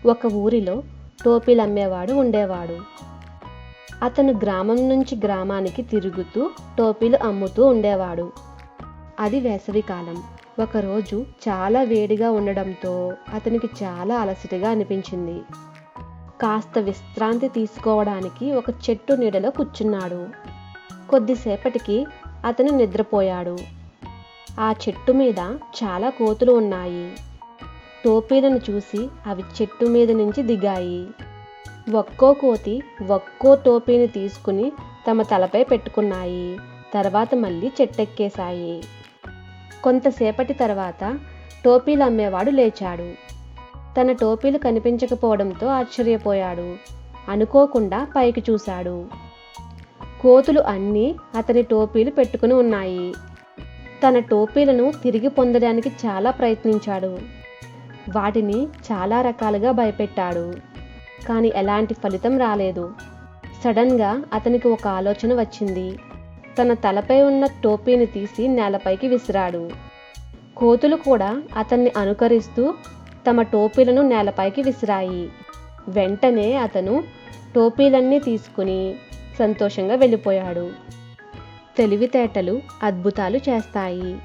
ఒక ఊరిలో టోపీలు అమ్మేవాడు ఉండేవాడు. అతను గ్రామం నుంచి గ్రామానికి తిరుగుతూ టోపీలు అమ్ముతూ ఉండేవాడు. అది వేసవికాలం. ఒకరోజు చాలా వేడిగా ఉండడంతో అతనికి చాలా అలసటగా అనిపించింది. కాస్త విశ్రాంతి తీసుకోవడానికి ఒక చెట్టు నీడలో కూర్చున్నాడు. కొద్దిసేపటికి అతను నిద్రపోయాడు. ఆ చెట్టు మీద చాలా కోతులు ఉన్నాయి. టోపీలను చూసి అవి చెట్టు మీద నుంచి దిగాయి. ఒక్కో కోతి ఒక్కో టోపీని తీసుకుని తమ తలపై పెట్టుకున్నాయి. తర్వాత మళ్ళీ చెట్టెక్కేశాయి. కొంతసేపటి తర్వాత టోపీలు అమ్మేవాడు లేచాడు. తన టోపీలు కనిపించకపోవడంతో ఆశ్చర్యపోయాడు. అనుకోకుండా పైకి చూశాడు. కోతులు అన్నీ అతని టోపీలు పెట్టుకుని ఉన్నాయి. తన టోపీలను తిరిగి పొందడానికి చాలా ప్రయత్నించాడు. వాటిని చాలా రకాలుగా భయపెట్టాడు. కానీ ఎలాంటి ఫలితం రాలేదు. సడన్గా అతనికి ఒక ఆలోచన వచ్చింది. తన తలపై ఉన్న టోపీని తీసి నేలపైకి విసిరాడు. కోతులు కూడా అతన్ని అనుకరిస్తూ తమ టోపీలను నేలపైకి విసిరాయి. వెంటనే అతను టోపీలన్నీ తీసుకుని సంతోషంగా వెళ్ళిపోయాడు. తెలివితేటలు అద్భుతాలు చేస్తాయి.